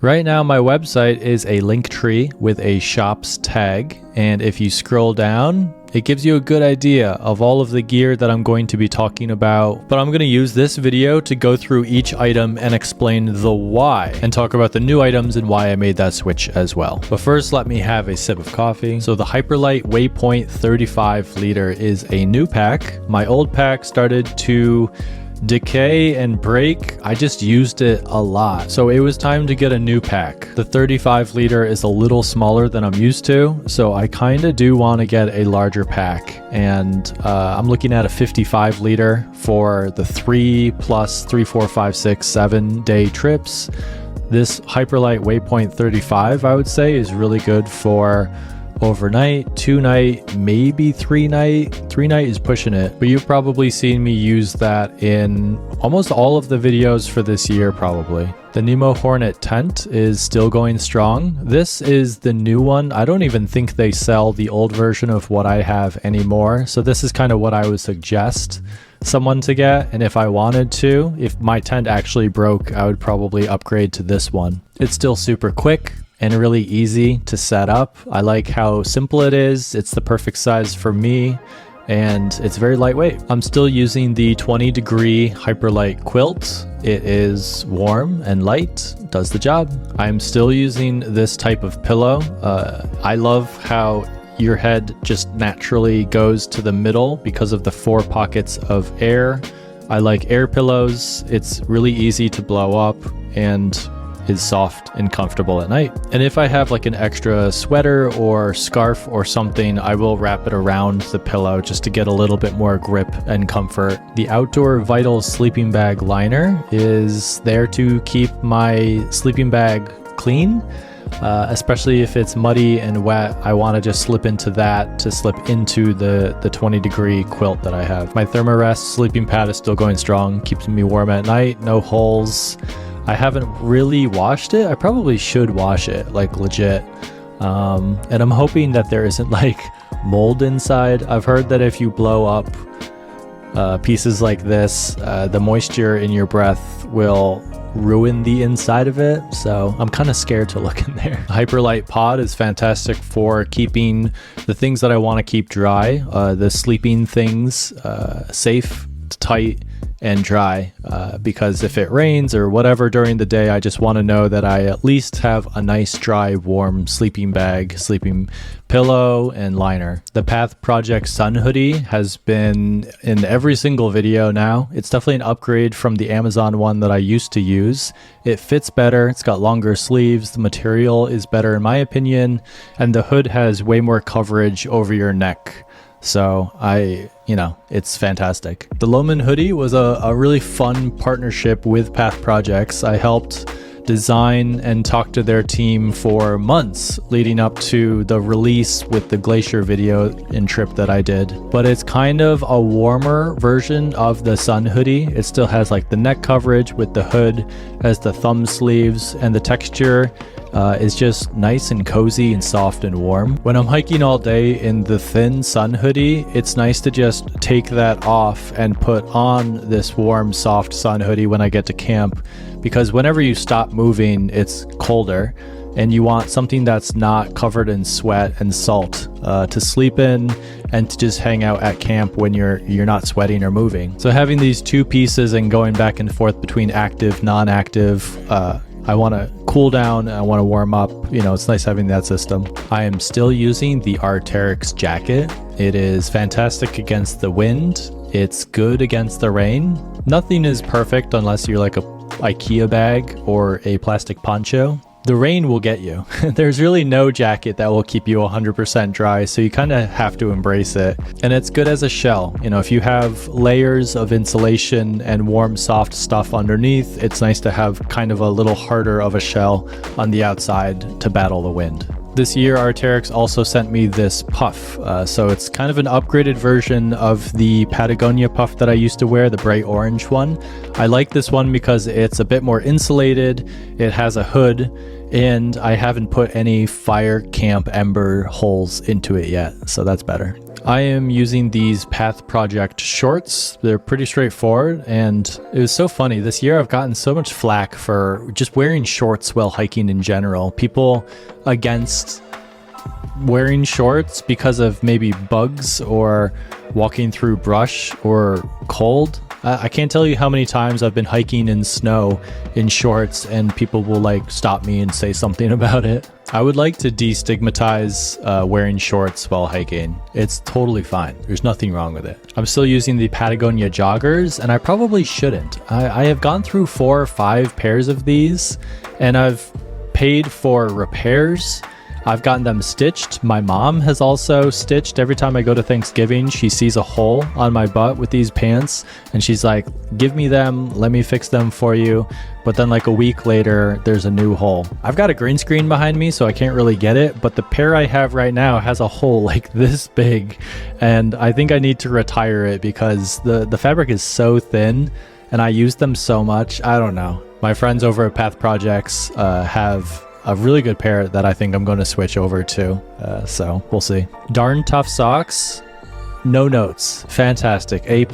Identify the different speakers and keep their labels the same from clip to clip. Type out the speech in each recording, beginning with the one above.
Speaker 1: Right now, my website is a link tree with a shops tag, and if you scroll down, it gives you a good idea of all of the gear that I'm going to be talking about, but I'm going to use this video to go through each item and explain the why, and talk about the new items and why I made that switch as well. But first, let me have a sip of coffee. So the Hyperlight Waypoint 35 liter is a new pack. My old pack started to decay and break. I just used it a lot, so it was time to get a new pack. The 35 liter is a little smaller than I'm used to, so I kind of do want to get a larger pack, and I'm looking at a 55 liter for the 3 plus 3, 4, 5, 6, 7 day trips. This Hyperlight Waypoint 35, I would say, is really good for overnight, 2-night, maybe 3-night. 3-night is pushing it, but you've probably seen me use that in almost all of the videos for this year, probably. The Nemo Hornet tent is still going strong. This is the new one. I don't even think they sell the old version of what I have anymore, so this is kind of what I would suggest someone to get. And if I wanted to, if my tent actually broke, I would probably upgrade to this one. It's still super quick and really easy to set up. I like how simple it is. It's the perfect size for me, and it's very lightweight. I'm still using the 20-degree Hyperlight quilt. It is warm and light, does the job. I'm still using this type of pillow. I love how your head just naturally goes to the middle because of the 4 pockets of air. I like air pillows. It's really easy to blow up and is soft and comfortable at night. And if I have like an extra sweater or scarf or something, I will wrap it around the pillow just to get a little bit more grip and comfort. The Outdoor Vital sleeping bag liner is there to keep my sleeping bag clean, especially if it's muddy and wet. I want to just slip into that to slip into the 20-degree quilt that I have. My Thermarest sleeping pad is still going strong, keeps me warm at night, no holes. I haven't really washed it. I probably should wash it, like legit. And I'm hoping that there isn't like mold inside. I've heard that if you blow up pieces like this, the moisture in your breath will ruin the inside of it. So I'm kind of scared to look in there. Hyperlight Pod is fantastic for keeping the things that I want to keep dry, the sleeping things, safe, tight, and dry, because if it rains or whatever during the day, I just want to know that I at least have a nice dry warm sleeping bag, sleeping pillow, and liner. The Path Project Sun hoodie has been in every single video now. It's definitely an upgrade from the Amazon one that I used to use. It fits better, it's got longer sleeves, the material is better in my opinion, and the hood has way more coverage over your neck. So it's fantastic. The Loman hoodie was a really fun partnership with Path Projects. I helped design and talk to their team for months leading up to the release with the Glacier video and trip that I did. But it's kind of a warmer version of the Sun hoodie. It still has like the neck coverage with the hood, has the thumb sleeves, and the texture is just nice and cozy and soft and warm. When I'm hiking all day in the thin Sun hoodie, it's nice to just take that off and put on this warm, soft Sun hoodie when I get to camp, because whenever you stop moving, it's colder, and you want something that's not covered in sweat and salt to sleep in and to just hang out at camp when you're not sweating or moving. So having these 2 pieces and going back and forth between active, non-active, I want to cool down, I want to warm up, it's nice having that system. I am still using the Arc'teryx jacket. It is fantastic against the wind. It's good against the rain. Nothing is perfect unless you're like a IKEA bag or a plastic poncho. The rain will get you. There's really no jacket that will keep you 100% dry, so you kind of have to embrace it. And it's good as a shell. If you have layers of insulation and warm, soft stuff underneath, it's nice to have kind of a little harder of a shell on the outside to battle the wind. This year, Arc'teryx also sent me this puff. So it's kind of an upgraded version of the Patagonia puff that I used to wear, the bright orange one. I like this one because it's a bit more insulated, it has a hood, and I haven't put any fire camp ember holes into it yet, so that's better. I am using these Path Project shorts. They're pretty straightforward, and it was so funny. This year I've gotten so much flack for just wearing shorts while hiking in general. People against wearing shorts because of maybe bugs or walking through brush or cold. I can't tell you how many times I've been hiking in snow in shorts and people will like stop me and say something about it. I would like to destigmatize wearing shorts while hiking. It's totally fine. There's nothing wrong with it. I'm still using the Patagonia joggers, and I probably shouldn't. I have gone through 4 or 5 pairs of these, and I've paid for repairs. I've gotten them stitched. My mom has also stitched. Every time I go to Thanksgiving, she sees a hole on my butt with these pants, and she's like, give me them, let me fix them for you. But then like a week later, there's a new hole. I've got a green screen behind me, so I can't really get it, but the pair I have right now has a hole like this big, and I think I need to retire it because the fabric is so thin, and I use them so much. I don't know. My friends over at Path Projects have a really good pair that I think I'm going to switch over to. So we'll see. Darn Tough socks. No notes. Fantastic. A+.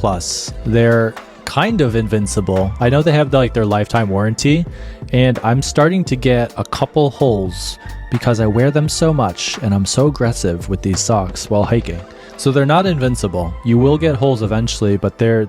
Speaker 1: They're kind of invincible. I know they have their lifetime warranty, and I'm starting to get a couple holes because I wear them so much and I'm so aggressive with these socks while hiking. So they're not invincible. You will get holes eventually, but they're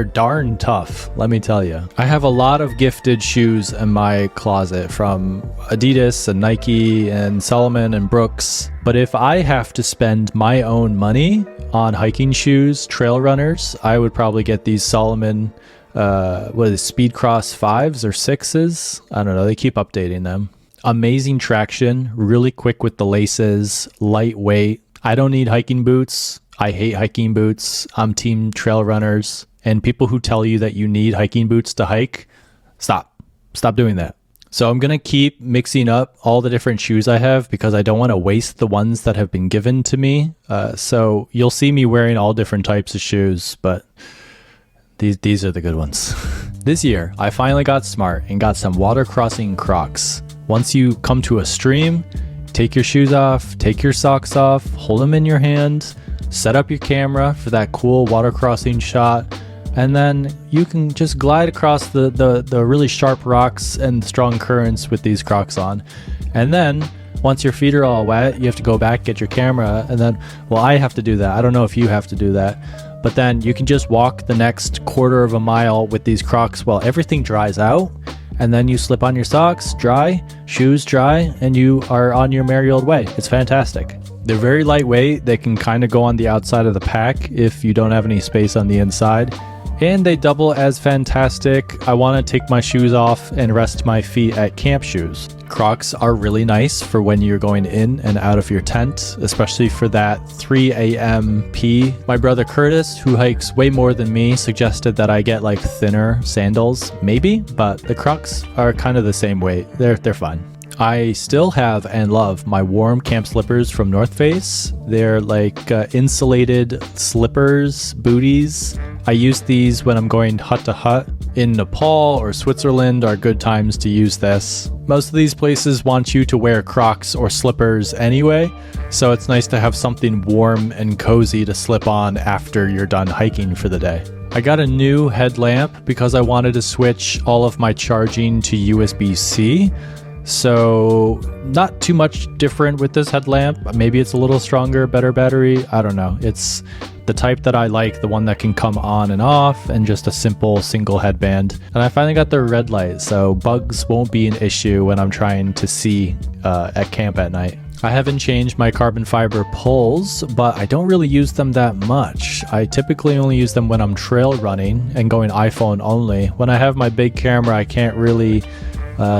Speaker 1: darn tough, let me tell you. I have a lot of gifted shoes in my closet from Adidas and Nike and Salomon and Brooks. But if I have to spend my own money on hiking shoes, trail runners, I would probably get these Salomon, Speed Cross 5s or 6s? I don't know, they keep updating them. Amazing traction, really quick with the laces, lightweight. I don't need hiking boots. I hate hiking boots. I'm team trail runners. And people who tell you that you need hiking boots to hike, stop doing that. So I'm going to keep mixing up all the different shoes I have because I don't want to waste the ones that have been given to me. So you'll see me wearing all different types of shoes, but these are the good ones. This year, I finally got smart and got some water crossing Crocs. Once you come to a stream, take your shoes off, take your socks off, hold them in your hand, set up your camera for that cool water crossing shot, and then you can just glide across the really sharp rocks and strong currents with these Crocs on. And then once your feet are all wet, you have to go back, get your camera, and then, well, I have to do that. I don't know if you have to do that, but then you can just walk the next quarter of a mile with these Crocs while everything dries out. And then you slip on your socks, dry, shoes dry, and you are on your merry old way. It's fantastic. They're very lightweight. They can kind of go on the outside of the pack if you don't have any space on the inside. And they double as fantastic. I want to take my shoes off and rest my feet at camp shoes. Crocs are really nice for when you're going in and out of your tent, especially for that 3 a.m. pee. My brother Curtis, who hikes way more than me, suggested that I get like thinner sandals, maybe, but the Crocs are kind of the same weight. They're fine. I still have and love my warm camp slippers from North Face. They're like insulated slippers, booties. I use these when I'm going hut to hut. In Nepal or Switzerland are good times to use this. Most of these places want you to wear Crocs or slippers anyway, so it's nice to have something warm and cozy to slip on after you're done hiking for the day. I got a new headlamp because I wanted to switch all of my charging to USB-C. So not too much different with this headlamp. Maybe it's a little stronger, better battery. I don't know. It's the type that I like, the one that can come on and off, and just a simple single headband. And I finally got the red light, so bugs won't be an issue when I'm trying to see at camp at night. I haven't changed my carbon fiber poles, but I don't really use them that much. I typically only use them when I'm trail running and going iPhone only. When I have my big camera, I can't really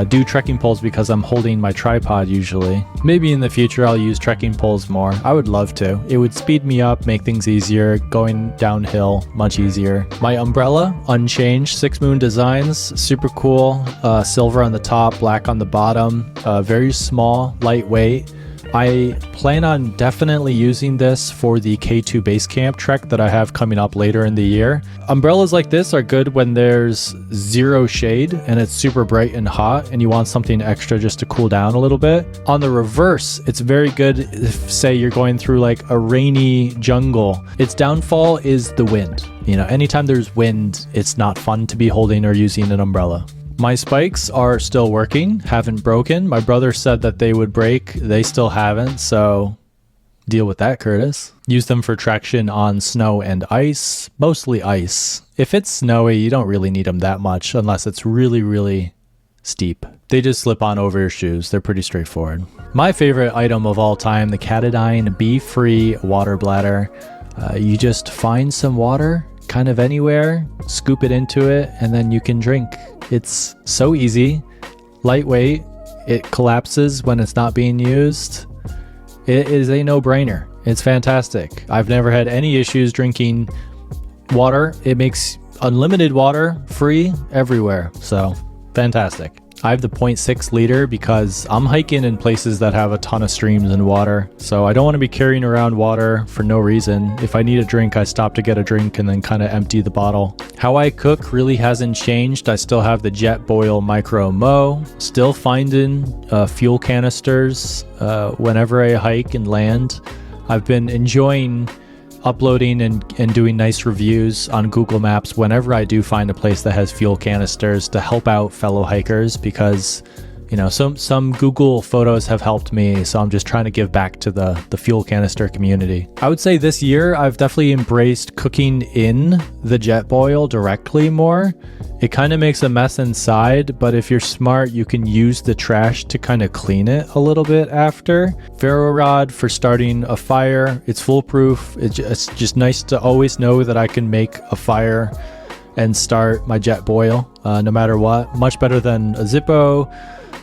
Speaker 1: do trekking poles because I'm holding my tripod usually. Maybe in the future I'll use trekking poles more. I would love to. It would speed me up, make things easier, going downhill much easier. My umbrella, unchanged, 6 Moon Designs, super cool. Silver on the top, black on the bottom, very small, lightweight. I plan on definitely using this for the K2 base camp trek that I have coming up later in the year. Umbrellas like this are good when there's zero shade and it's super bright and hot and you want something extra just to cool down a little bit. On the reverse, it's very good if, say, you're going through like a rainy jungle. Its downfall is the wind. You know, anytime there's wind, it's not fun to be holding or using an umbrella. My spikes are still working, haven't broken. My brother said that they would break. They still haven't, so deal with that, Curtis. Use them for traction on snow and ice, mostly ice. If it's snowy, you don't really need them that much unless it's really, really steep. They just slip on over your shoes. They're pretty straightforward. My favorite item of all time, the Katadyn Be-Free Water Bladder. You just find some water kind of anywhere, scoop it into it, and then you can drink. It's so easy, lightweight, it collapses when it's not being used. It is a no-brainer. It's fantastic. I've never had any issues drinking water. It makes unlimited water free everywhere, so fantastic. I have the 0.6 liter because I'm hiking in places that have a ton of streams and water, so I don't want to be carrying around water for no reason. If I need a drink, I stop to get a drink and then kind of empty the bottle. How I cook really hasn't changed. I still have the Jetboil Micro Mo, still finding fuel canisters whenever I hike and land. I've been enjoying uploading and doing nice reviews on Google Maps whenever I do find a place that has fuel canisters to help out fellow hikers, because you know, some Google photos have helped me, so I'm just trying to give back to the fuel canister community. I would say this year I've definitely embraced cooking in the Jetboil directly more. It kind of makes a mess inside, but if you're smart, you can use the trash to kind of clean it a little bit after. Ferro rod for starting a fire. It's foolproof. It's just nice to always know that I can make a fire and start my Jetboil no matter what. Much better than a Zippo,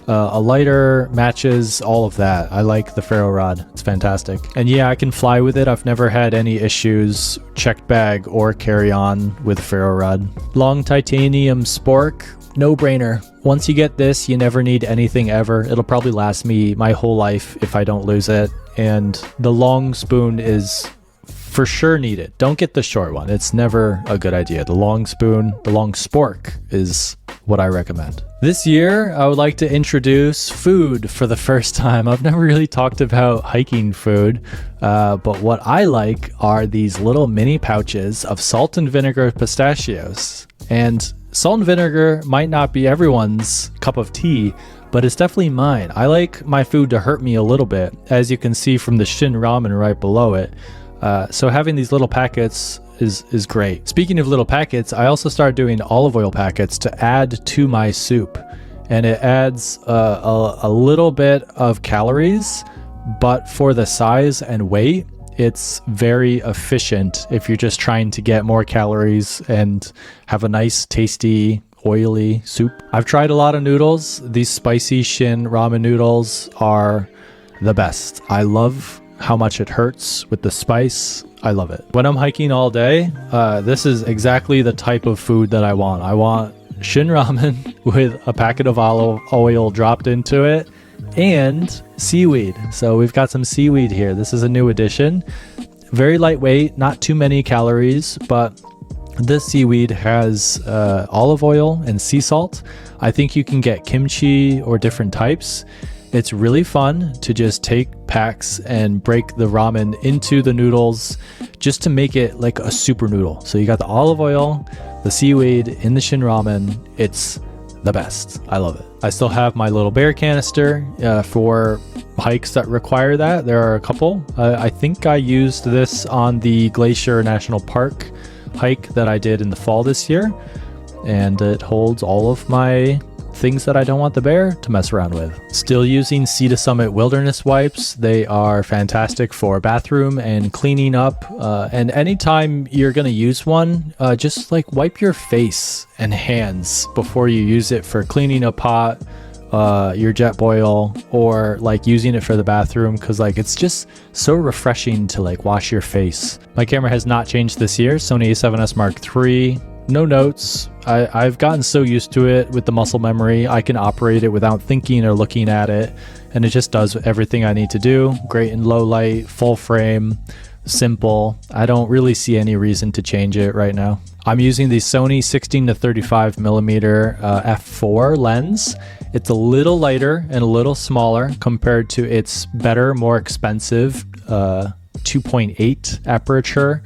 Speaker 1: a lighter, matches, all of that. I like the ferro rod. It's fantastic. And yeah, I can fly with it. I've never had any issues, checked bag or carry on with ferro rod. Long titanium spork, no brainer. Once you get this, you never need anything ever. It'll probably last me my whole life if I don't lose it. And the long spoon is for sure needed. Don't get the short one. It's never a good idea. The long spoon, the long spork is what I recommend. This year, I would like to introduce food for the first time. I've never really talked about hiking food, but what I like are these little mini pouches of salt and vinegar pistachios. And salt and vinegar might not be everyone's cup of tea, but it's definitely mine. I like my food to hurt me a little bit, as you can see from the Shin Ramen right below it. So having these little packets is great. Speaking of little packets, I also started doing olive oil packets to add to my soup, and it adds a little bit of calories, but for the size and weight, it's very efficient if you're just trying to get more calories and have a nice, tasty, oily soup. I've tried a lot of noodles. These spicy Shin ramen noodles are the best. I love how much it hurts with the spice. I love it. When I'm hiking all day, this is exactly the type of food that I want. I want Shin ramen with a packet of olive oil dropped into it and seaweed. So we've got some seaweed here. This is a new addition. Very lightweight, not too many calories, but this seaweed has olive oil and sea salt. I think you can get kimchi or different types. It's really fun to just take packs and break the ramen into the noodles just to make it like a super noodle. So you got the olive oil, the seaweed in the Shin ramen. It's the best. I love it. I still have my little bear canister for hikes that require that. There are a couple. I think I used this on the Glacier National Park hike that I did in the fall this year, and it holds all of my things that I don't want the bear to mess around with. Still using Sea to Summit wilderness wipes. They are fantastic for bathroom and cleaning up, and anytime you're gonna use one, just like wipe your face and hands before you use it for cleaning a pot, your Jetboil, or like using it for the bathroom, because like it's just so refreshing to like wash your face. My camera has not changed this year. Sony A7S Mark III, No notes. I've gotten so used to it with the muscle memory. I can operate it without thinking or looking at it, and it just does everything I need to do. Great in low light, full frame, simple. I don't really see any reason to change it right now. I'm using the Sony 16 to 35 millimeter f4 lens. It's a little lighter and a little smaller compared to its better, more expensive 2.8 aperture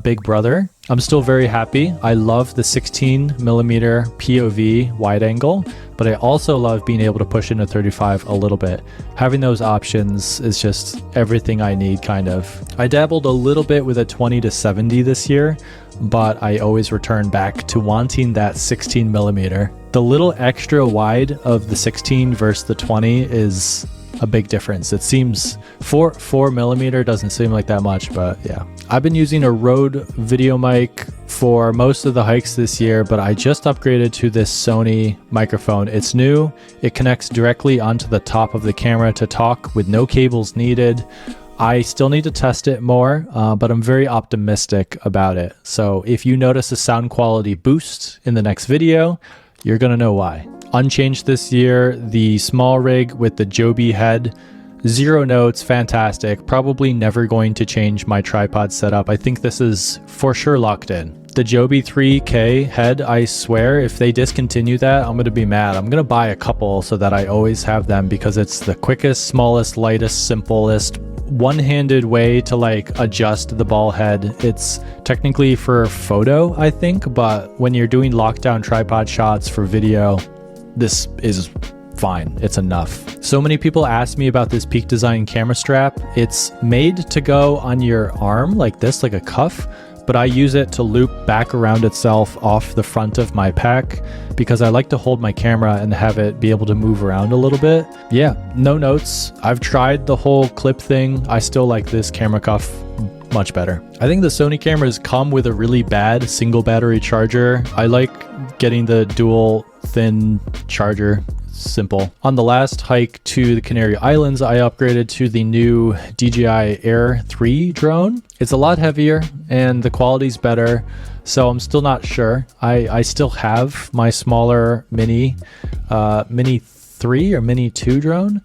Speaker 1: big brother. I'm still very happy. I love the 16 millimeter POV wide angle, but I also love being able to push into 35 a little bit. Having those options is just everything I need, kind of. I dabbled a little bit with a 20 to 70 this year, but I always return back to wanting that 16 millimeter. The little extra wide of the 16 versus the 20 is a big difference. It seems 4 millimeter doesn't seem like that much, but yeah. I've been using a Rode video mic for most of the hikes this year, but I just upgraded to this Sony microphone. It's new. It connects directly onto the top of the camera to talk with no cables needed. I still need to test it more, but I'm very optimistic about it. So if you notice a sound quality boost in the next video, you're gonna know why. Unchanged this year, the small rig with the Joby head, 0 notes, fantastic. Probably never going to change my tripod setup. I think this is for sure locked in. The Joby 3K head, I swear, if they discontinue that, I'm gonna be mad. I'm gonna buy a couple so that I always have them, because it's the quickest, smallest, lightest, simplest, one-handed way to like adjust the ball head. It's technically for photo, I think, but when you're doing lockdown tripod shots for video, this is fine. It's enough. So many people ask me about this Peak Design camera strap. It's made to go on your arm like this, like a cuff, but I use it to loop back around itself off the front of my pack because I like to hold my camera and have it be able to move around a little bit. Yeah, no notes. I've tried the whole clip thing. I still like this camera cuff much better. I think the Sony cameras come with a really bad single battery charger. I like getting the dual thin charger. Simple. On the last hike to the Canary Islands, I upgraded to the new DJI Air 3 drone. It's a lot heavier and the quality's better, so I'm still not sure. I still have my smaller Mini 3 or Mini 2 drone.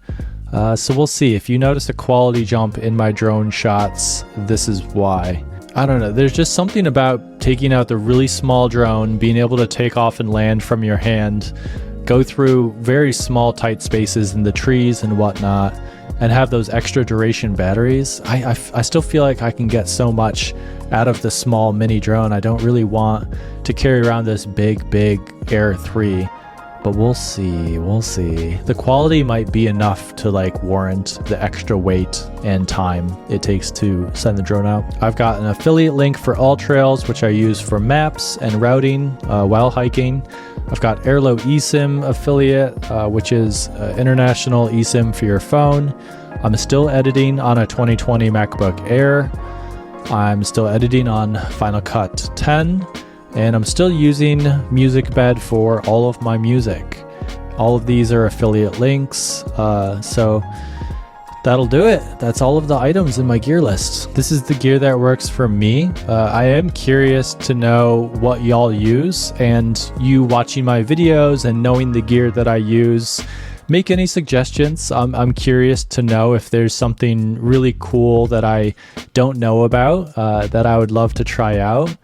Speaker 1: So we'll see. If you notice a quality jump in my drone shots, this is why. I don't know. There's just something about taking out the really small drone, being able to take off and land from your hand, go through very small tight spaces in the trees and whatnot, and have those extra duration batteries. I still feel like I can get so much out of the small mini drone. I don't really want to carry around this big Air 3, but we'll see. The quality might be enough to like warrant the extra weight and time it takes to send the drone out. I've got an affiliate link for AllTrails, which I use for maps and routing while hiking. I've got Airlo eSIM affiliate, which is international eSIM for your phone. I'm still editing on a 2020 MacBook Air. I'm still editing on Final Cut 10. And I'm still using MusicBed for all of my music. All of these are affiliate links. So that'll do it. That's all of the items in my gear list. This is the gear that works for me. I am curious to know what y'all use, and you watching my videos and knowing the gear that I use, make any suggestions. I'm curious to know if there's something really cool that I don't know about that I would love to try out.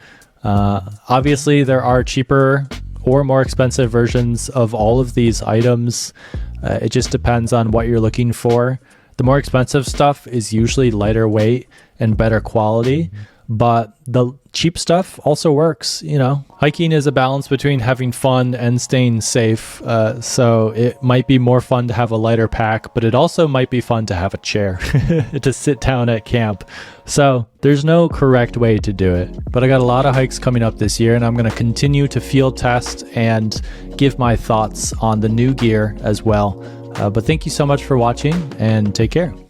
Speaker 1: Obviously, there are cheaper or more expensive versions of all of these items. It just depends on what you're looking for. The more expensive stuff is usually lighter weight and better quality, but the cheap stuff also works. You know, hiking is a balance between having fun and staying safe. So it might be more fun to have a lighter pack, but it also might be fun to have a chair to sit down at camp. So there's no correct way to do it, but I got a lot of hikes coming up this year, and I'm going to continue to field test and give my thoughts on the new gear as well. But thank you so much for watching, and take care.